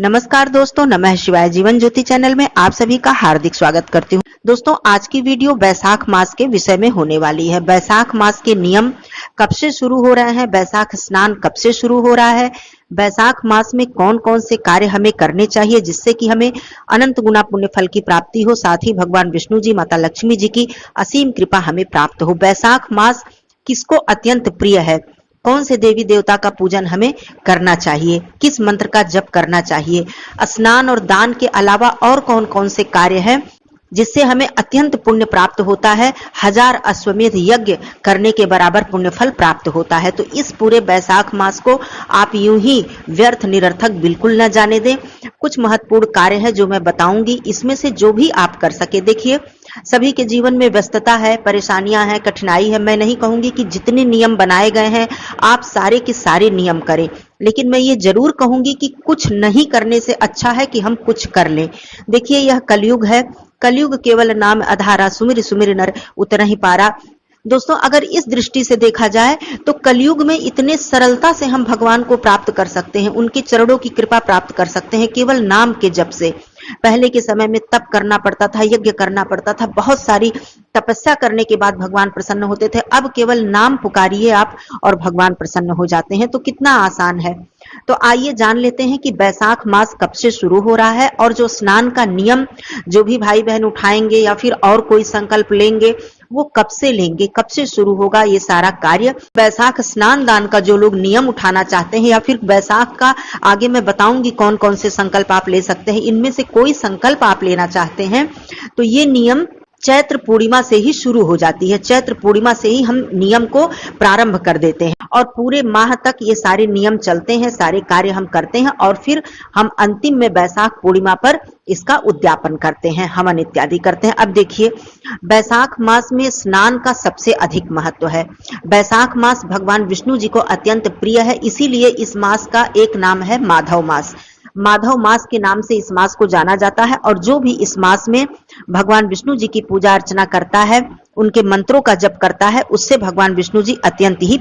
नमस्कार दोस्तों, नमः शिवाय जीवन ज्योति चैनल में आप सभी का हार्दिक स्वागत करती हूँ। दोस्तों, आज की वीडियो बैसाख मास के विषय में होने वाली है। बैसाख मास के नियम कब से शुरू हो रहे हैं, बैसाख स्नान कब से शुरू हो रहा है, बैसाख मास में कौन कौन से कार्य हमें करने चाहिए जिससे कि हमें अनंत गुना पुण्य फल की प्राप्ति हो, साथ ही भगवान विष्णु जी, माता लक्ष्मी जी की असीम कृपा हमें प्राप्त हो। बैसाख मास किसको अत्यंत प्रिय है, कौन से देवी देवता का पूजन हमें करना चाहिए, किस मंत्र का जप करना चाहिए, स्नान और दान के अलावा और कौन कौन से कार्य हैं जिससे हमें अत्यंत पुण्य प्राप्त होता है, 1000 अश्वमेध यज्ञ करने के बराबर पुण्य फल प्राप्त होता है। तो इस पूरे बैसाख मास को आप यूं ही व्यर्थ निरर्थक बिल्कुल न जाने दें। कुछ महत्वपूर्ण कार्य है जो मैं बताऊंगी, इसमें से जो भी आप कर सके। देखिए, सभी के जीवन में व्यस्तता है, परेशानियां हैं, कठिनाई है। मैं नहीं कहूंगी कि जितने नियम बनाए गए हैं आप सारे के सारे नियम करें, लेकिन मैं ये जरूर कहूंगी कि कुछ नहीं करने से अच्छा है कि हम कुछ कर लें। देखिए, यह कलयुग है, कलयुग केवल नाम आधारा, सुमिर सुमिर नर उतना ही पारा। दोस्तों, अगर इस दृष्टि से देखा जाए तो कलयुग में इतने सरलता से हम भगवान को प्राप्त कर सकते हैं, उनके चरणों की कृपा प्राप्त कर सकते हैं केवल नाम के जप से। पहले के समय में तप करना पड़ता था, यज्ञ करना पड़ता था, बहुत सारी तपस्या करने के बाद भगवान प्रसन्न होते थे। अब केवल नाम पुकारिए आप और भगवान प्रसन्न हो जाते हैं। तो कितना आसान है। तो आइए जान लेते हैं कि बैसाख मास कब से शुरू हो रहा है और जो स्नान का नियम जो भी भाई बहन उठाएंगे या फिर और कोई संकल्प लेंगे वो कब से लेंगे, कब से शुरू होगा ये सारा कार्य। बैसाख स्नान दान का जो लोग नियम उठाना चाहते हैं या फिर बैसाख का आगे मैं बताऊंगी कौन कौन से संकल्प आप ले सकते हैं, इनमें से कोई संकल्प आप लेना चाहते हैं तो ये नियम चैत्र पूर्णिमा से ही शुरू हो जाती है। चैत्र पूर्णिमा से ही हम नियम को प्रारंभ कर देते हैं और पूरे माह तक ये सारे नियम चलते हैं, सारे कार्य हम करते हैं और फिर हम अंतिम में बैसाख पूर्णिमा पर इसका उद्यापन करते हैं, हवन इत्यादि करते हैं। अब देखिए, बैसाख मास में स्नान का सबसे अधिक महत्व है। बैसाख मास भगवान विष्णु जी को अत्यंत प्रिय है, इसीलिए इस मास का एक नाम है माधव मास। माधव मास के नाम से इस मास को जाना जाता है और जो भी इस मास में भगवान विष्णु जी की पूजा अर्चना करता है, उनके मंत्रों का जप करता है, उससे भगवान विष्णु जी अत्यंत ही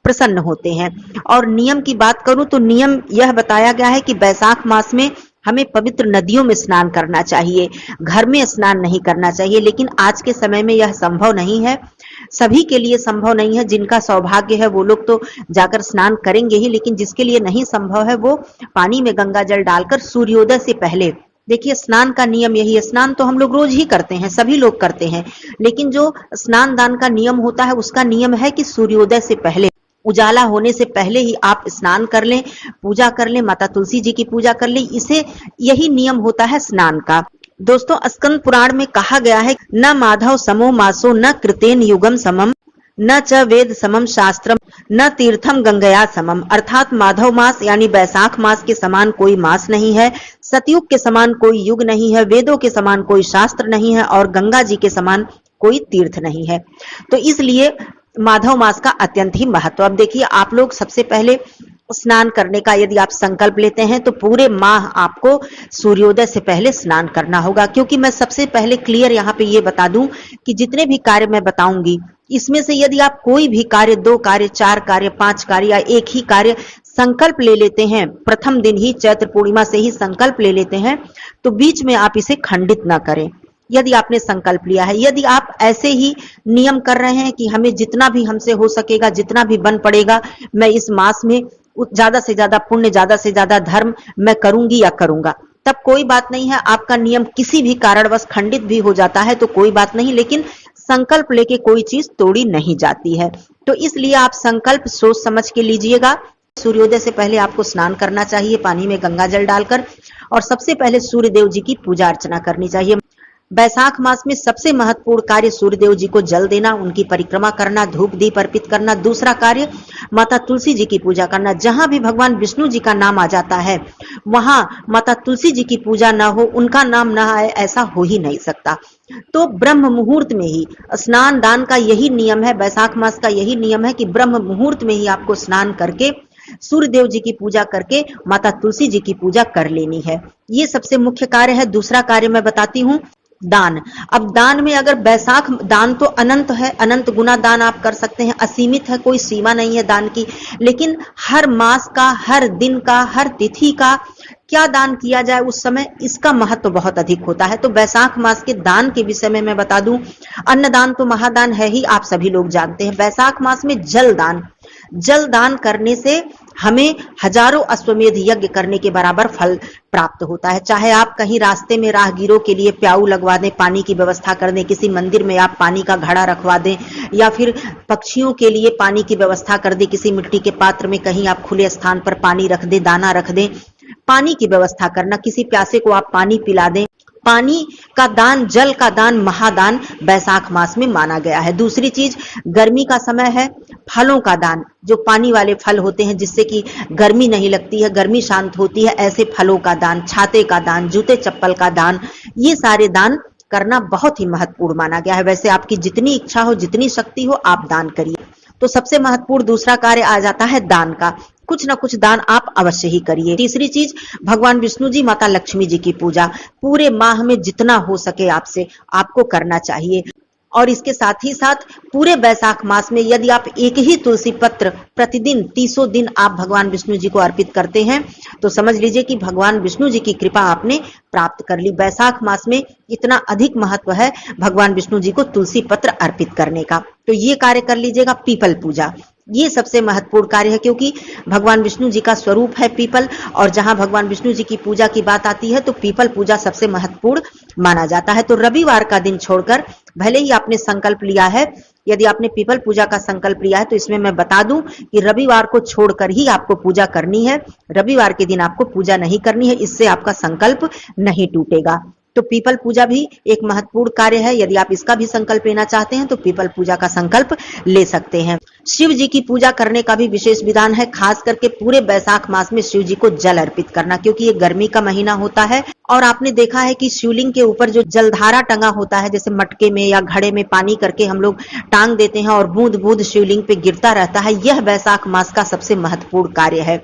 प्रसन्न होते हैं। और नियम की बात करूं तो नियम यह बताया गया है कि बैसाख मास में हमें पवित्र नदियों में स्नान करना चाहिए, घर में स्नान नहीं करना चाहिए। लेकिन आज के समय में यह संभव नहीं है, सभी के लिए संभव नहीं है। जिनका सौभाग्य है वो लोग तो जाकर स्नान करेंगे ही, लेकिन जिसके लिए नहीं संभव है वो पानी में गंगा जल डालकर सूर्योदय से पहले, देखिए स्नान का नियम यही है। स्नान तो हम लोग रोज ही करते हैं, सभी लोग करते हैं, लेकिन जो स्नान दान का नियम होता है उसका नियम है कि सूर्योदय से पहले, उजाला होने से पहले ही आप स्नान कर लें, पूजा कर लें, माता तुलसी जी की पूजा कर लें। इसे यही नियम होता है स्नान का। दोस्तों, स्कंद पुराण में कहा गया है, न माधव समो मासो न कृतेन युगम समम न च वेद समम शास्त्रम न तीर्थम गंगया समम। अर्थात माधव मास यानी बैसाख मास के समान कोई मास नहीं है, सतयुग के समान कोई युग नहीं है, वेदों के समान कोई शास्त्र नहीं है और गंगा जी के समान कोई तीर्थ नहीं है। तो इसलिए माधव मास का अत्यंत ही महत्व। अब देखिए, आप लोग सबसे पहले स्नान करने का यदि आप संकल्प लेते हैं तो पूरे माह आपको सूर्योदय से पहले स्नान करना होगा। क्योंकि मैं सबसे पहले क्लियर यहाँ पे ये बता दूं कि जितने भी कार्य मैं बताऊंगी इसमें से यदि आप कोई भी कार्य, 2 कार्य, 4 कार्य, 5 कार्य या एक ही कार्य संकल्प ले लेते हैं, प्रथम दिन ही चैत्र पूर्णिमा से ही संकल्प ले लेते हैं, तो बीच में आप इसे खंडित ना करें। यदि आपने संकल्प लिया है, यदि आप ऐसे ही नियम कर रहे हैं कि हमें जितना भी हमसे हो सकेगा, जितना भी बन पड़ेगा, मैं इस मास में ज्यादा से ज्यादा पुण्य, ज्यादा से ज्यादा धर्म मैं करूंगी या करूंगा, तब कोई बात नहीं है। आपका नियम किसी भी कारणवश खंडित भी हो जाता है तो कोई बात नहीं, लेकिन संकल्प लेके कोई चीज तोड़ी नहीं जाती है। तो इसलिए आप संकल्प सोच समझ के लीजिएगा। सूर्योदय से पहले आपको स्नान करना चाहिए पानी में गंगा जल डालकर, और सबसे पहले सूर्य देव जी की पूजा अर्चना करनी चाहिए। बैसाख मास में सबसे महत्वपूर्ण कार्य सूर्यदेव जी को जल देना, उनकी परिक्रमा करना, धूप दीप अर्पित करना। दूसरा कार्य माता तुलसी जी की पूजा करना। जहां भी भगवान विष्णु जी का नाम आ जाता है वहां माता तुलसी जी की पूजा ना हो, उनका नाम ना आए, ऐसा हो ही नहीं सकता। तो ब्रह्म मुहूर्त में ही स्नान दान का यही नियम है, बैसाख मास का यही नियम है कि ब्रह्म मुहूर्त में ही आपको स्नान करके सूर्य देव जी की पूजा करके माता तुलसी जी की पूजा कर लेनी है। ये सबसे मुख्य कार्य है। दूसरा कार्य मैं बताती हूँ, दान। अब दान में अगर बैसाख दान तो अनंत है, अनंत गुना दान आप कर सकते हैं, असीमित है, कोई सीमा नहीं है दान की। लेकिन हर मास का, हर दिन का, हर तिथि का क्या दान किया जाए उस समय, इसका महत्व बहुत अधिक होता है। तो बैसाख मास के दान के विषय में मैं बता दूं, अन्नदान तो महादान है ही, आप सभी लोग जानते हैं। बैसाख मास में जल दान करने से हमें हजारों अश्वमेध यज्ञ करने के बराबर फल प्राप्त होता है। चाहे आप कहीं रास्ते में राहगीरों के लिए प्याऊ लगवा दें, पानी की व्यवस्था कर दें, किसी मंदिर में आप पानी का घड़ा रखवा दें, या फिर पक्षियों के लिए पानी की व्यवस्था कर दें, किसी मिट्टी के पात्र में कहीं आप खुले स्थान पर पानी रख दें, दाना रख दें, पानी की व्यवस्था करना, किसी प्यासे को आप पानी पिला दें। पानी का दान, जल का दान महादान बैसाख मास में माना गया है। दूसरी चीज, गर्मी का समय है, फलों का दान, जो पानी वाले फल होते हैं जिससे कि गर्मी नहीं लगती है, गर्मी शांत होती है, ऐसे फलों का दान, छाते का दान, जूते चप्पल का दान, ये सारे दान करना बहुत ही महत्वपूर्ण माना गया है। वैसे आपकी जितनी इच्छा हो, जितनी शक्ति हो, आप दान करिए। तो सबसे महत्वपूर्ण दूसरा कार्य आ जाता है दान का। कुछ ना कुछ दान आप अवश्य ही करिए। तीसरी चीज, भगवान विष्णु जी, माता लक्ष्मी जी की पूजा पूरे माह में जितना हो सके आपसे आपको करना चाहिए। और इसके साथ ही साथ पूरे बैसाख मास में यदि आप एक ही तुलसी पत्र प्रतिदिन 30 दिन आप भगवान विष्णु जी को अर्पित करते हैं तो समझ लीजिए कि भगवान विष्णु जी की कृपा आपने प्राप्त कर ली। बैसाख मास में इतना अधिक महत्व है भगवान विष्णु जी को तुलसी पत्र अर्पित करने का, तो ये कार्य कर लीजिएगा। पीपल पूजा, ये सबसे महत्वपूर्ण कार्य है क्योंकि भगवान विष्णु जी का स्वरूप है पीपल, और जहां भगवान विष्णु जी की पूजा की बात आती है तो पीपल पूजा सबसे महत्वपूर्ण माना जाता है। तो रविवार का दिन छोड़कर, भले ही आपने संकल्प लिया है, यदि आपने पीपल पूजा का संकल्प लिया है तो इसमें मैं बता दूं कि रविवार को छोड़कर ही आपको पूजा करनी है। रविवार के दिन आपको पूजा नहीं करनी है, इससे आपका संकल्प नहीं टूटेगा। तो पीपल पूजा भी एक महत्वपूर्ण कार्य है। यदि आप इसका भी संकल्प लेना चाहते हैं तो पीपल पूजा का संकल्प ले सकते हैं। शिव जी की पूजा करने का भी विशेष विधान है, खास करके पूरे बैसाख मास में शिव जी को जल अर्पित करना, क्योंकि ये गर्मी का महीना होता है। और आपने देखा है कि शिवलिंग के ऊपर जो जलधारा टंगा होता है, जैसे मटके में या घड़े में पानी करके हम लोग टांग देते हैं और बूंद बूंद शिवलिंग पे गिरता रहता है, यह बैसाख मास का सबसे महत्वपूर्ण कार्य है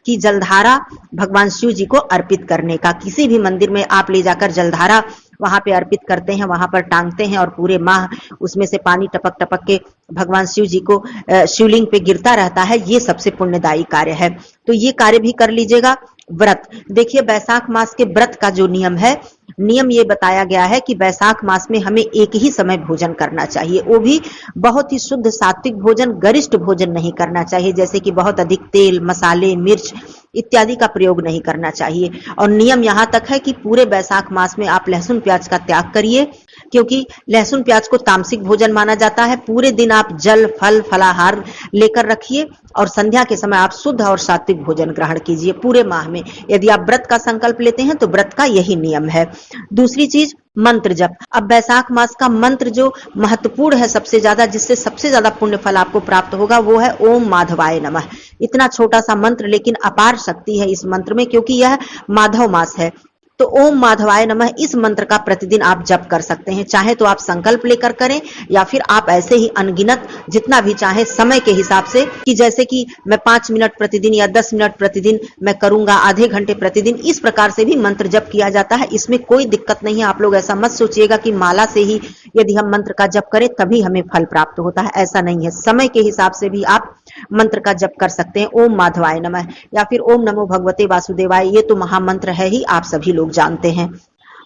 कि जलधारा भगवान शिव जी को अर्पित करने का। किसी भी मंदिर में आप ले जाकर जलधारा वहां पे अर्पित करते हैं, वहां पर टांगते हैं और पूरे माह उसमें से पानी टपक टपक के भगवान शिव जी को शिवलिंग पे गिरता रहता है, ये सबसे पुण्यदायी कार्य है। तो ये कार्य भी कर लीजिएगा। व्रत, देखिए बैसाख मास के व्रत का जो नियम ये बताया गया है कि बैसाख मास में हमें एक ही समय भोजन करना चाहिए, वो भी बहुत ही शुद्ध सात्विक भोजन, गरिष्ठ भोजन नहीं करना चाहिए, जैसे कि बहुत अधिक तेल, मसाले, मिर्च इत्यादि का प्रयोग नहीं करना चाहिए। और नियम यहाँ तक है कि पूरे बैसाख मास में आप लहसुन प्याज का त्याग करिए, क्योंकि लहसुन प्याज को तामसिक भोजन माना जाता है। पूरे दिन आप जल, फल, फलाहार लेकर रखिए और संध्या के समय आप शुद्ध और सात्विक भोजन ग्रहण कीजिए पूरे माह में। यदि आप व्रत का संकल्प लेते हैं तो व्रत का यही नियम है। दूसरी चीज, मंत्र जप। अब बैसाख मास का मंत्र जो महत्वपूर्ण है सबसे ज्यादा, जिससे सबसे ज्यादा पुण्य फल आपको प्राप्त होगा, वो है ओम माधवाय नमः। इतना छोटा सा मंत्र लेकिन अपार शक्ति है इस मंत्र में, क्योंकि यह माधव मास है। तो ओम माधवाय नमः इस मंत्र का प्रतिदिन आप जप कर सकते हैं। चाहे तो आप संकल्प लेकर करें या फिर आप ऐसे ही अनगिनत जितना भी चाहे समय के हिसाब से, कि जैसे कि मैं 5 मिनट प्रतिदिन या 10 मिनट प्रतिदिन मैं करूंगा, आधे घंटे प्रतिदिन, इस प्रकार से भी मंत्र जप किया जाता है। इसमें कोई दिक्कत नहीं है। आप लोग ऐसा मत सोचिएगा कि माला से ही यदि हम मंत्र का जप करें तभी हमें फल प्राप्त होता है, ऐसा नहीं है। समय के हिसाब से भी आप मंत्र का जप कर सकते हैं, ओम माधवाय नमः या फिर ओम नमो भगवते वासुदेवाय। ये तो महामंत्र है ही, आप सभी लोग जानते हैं।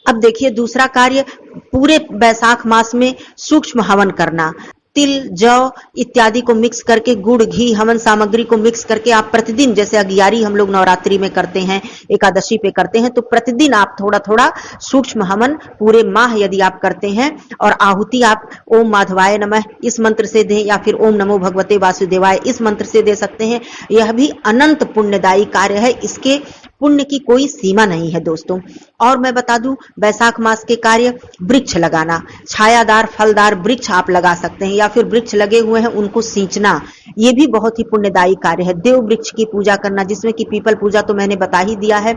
अब देखिए दूसरा कार्य, पूरे बैसाख मास में सूक्ष्म हवन करना। तिल, जौ इत्यादि को मिक्स करके, गुड़, घी, हवन सामग्री को मिक्स करके आप प्रतिदिन, जैसे अगियारी हम लोग नवरात्रि में करते हैं, एकादशी पे करते हैं, तो प्रतिदिन आप थोड़ा थोड़ा सूक्ष्म हवन पूरे माह यदि आप करते हैं, और आहुति आप ओम माधवाय नमः इस मंत्र से दें या फिर ओम नमो भगवते वासुदेवाय इस मंत्र से दे सकते हैं। यह भी अनंत पुण्यदायी कार्य है, इसके पुण्य की कोई सीमा नहीं है दोस्तों। और मैं बता दूं, बैसाख मास के कार्य, वृक्ष लगाना, छायादार फलदार वृक्ष आप लगा सकते हैं, या फिर वृक्ष लगे हुए हैं उनको सींचना, ये भी बहुत ही पुण्यदायी कार्य है। देव वृक्ष की पूजा करना, जिसमें कि पीपल पूजा तो मैंने बता ही दिया है,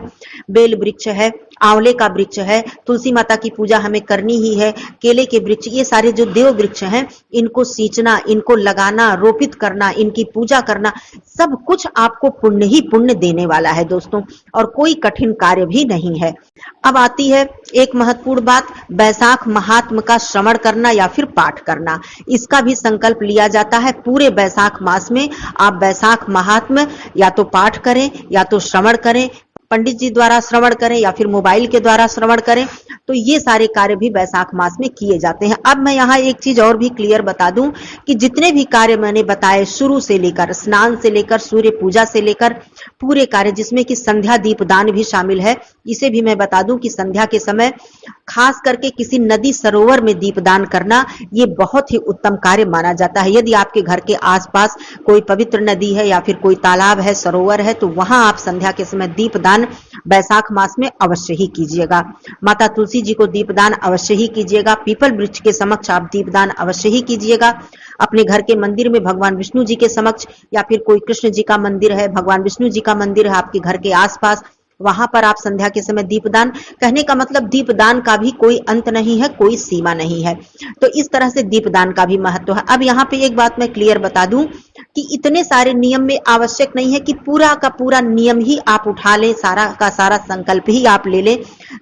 बेल वृक्ष है, आंवले का वृक्ष है, तुलसी माता की पूजा हमें करनी ही है, केले के वृक्ष, ये सारे जो देव वृक्ष हैं, इनको सींचना, इनको लगाना, रोपित करना, इनकी पूजा करना, सब कुछ आपको पुण्य ही पुण्य देने वाला है दोस्तों, और कोई कठिन कार्य भी नहीं है। अब आती है एक महत्वपूर्ण बात, बैसाख महात्म का श्रवण करना या फिर पाठ करना। इसका भी संकल्प लिया जाता है। पूरे बैसाख मास में आप बैसाख महात्म या तो पाठ करें या तो श्रवण करें, पंडित जी द्वारा श्रवण करें या फिर मोबाइल के द्वारा श्रवण करें, तो ये सारे कार्य भी बैसाख मास में किए जाते हैं। अब मैं यहाँ एक चीज और भी क्लियर बता दूं कि जितने भी कार्य मैंने बताए, शुरू से लेकर स्नान से लेकर सूर्य पूजा से लेकर पूरे कार्य, जिसमें कि संध्या दीपदान भी शामिल है, इसे भी मैं बता दूं कि संध्या के समय खास करके किसी नदी सरोवर में दीपदान करना ये बहुत ही उत्तम कार्य माना जाता है। यदि आपके घर के आसपास कोई पवित्र नदी है या फिर कोई तालाब है, सरोवर है, तो वहां आप संध्या के समय दीपदान बैसाख मास में अवश्य ही कीजिएगा। माता तुलसी जी को दीपदान अवश्य ही कीजिएगा। पीपल वृक्ष के समक्ष आप दीपदान अवश्य ही कीजिएगा। अपने घर के मंदिर में भगवान विष्णु जी के समक्ष या फिर कोई कृष्ण जी का मंदिर है, भगवान विष्णु जी का मंदिर है आपके घर के आसपास, वहां पर आप संध्या के समय दीपदान, कहने का मतलब दीपदान का भी कोई अंत नहीं है, कोई सीमा नहीं है। तो इस तरह से दीपदान का भी महत्व है। अब यहाँ पे एक बात मैं क्लियर बता दूं कि इतने सारे नियम में आवश्यक नहीं है कि पूरा का पूरा नियम ही आप उठा लें, सारा का सारा संकल्प ही आप ले लें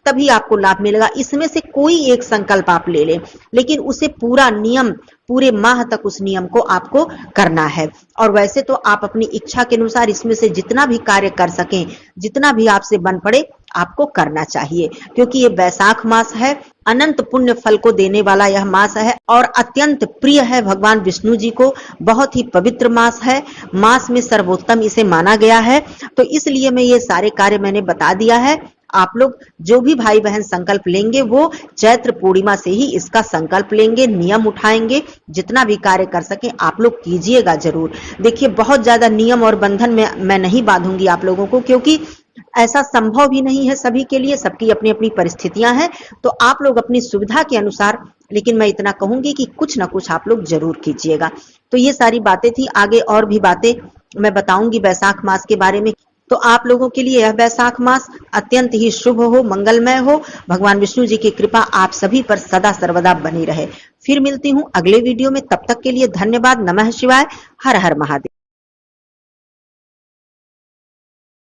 तभी आपको लाभ मिलेगा। इसमें से कोई एक संकल्प आप ले लें, लेकिन उसे पूरा नियम, पूरे माह तक उस नियम को आपको करना है। और वैसे तो आप अपनी इच्छा के अनुसार इसमें से जितना भी कार्य कर सकें, जितना भी आपसे बन पड़े, आपको करना चाहिए, क्योंकि ये बैसाख मास है, अनंत पुण्य फल को देने वाला यह मास है और अत्यंत प्रिय है भगवान विष्णु जी को। बहुत ही पवित्र मास है, मास में सर्वोत्तम इसे माना गया है। तो इसलिए मैं ये सारे कार्य मैंने बता दिया है। आप लोग जो भी भाई बहन संकल्प लेंगे वो चैत्र पूर्णिमा से ही इसका संकल्प लेंगे, नियम उठाएंगे, जितना भी कार्य कर सके आप लोग कीजिएगा जरूर। देखिए, बहुत ज्यादा नियम और बंधन में मैं नहीं बांधूंगी आप लोगों को, क्योंकि ऐसा संभव भी नहीं है सभी के लिए, सबकी अपनी अपनी परिस्थितियां हैं। तो आप लोग अपनी सुविधा के अनुसार, लेकिन मैं इतना कहूंगी कि कुछ ना कुछ आप लोग जरूर कीजिएगा। तो ये सारी बातें थी, आगे और भी बातें मैं बताऊंगी बैसाख मास के बारे में। तो आप लोगों के लिए यह बैसाख मास अत्यंत ही शुभ हो, मंगलमय हो। भगवान विष्णु जी की कृपा आप सभी पर सदा सर्वदा बनी रहे। फिर मिलती हूँ अगले वीडियो में, तब तक के लिए धन्यवाद। नमः शिवाय, हर हर महादेव।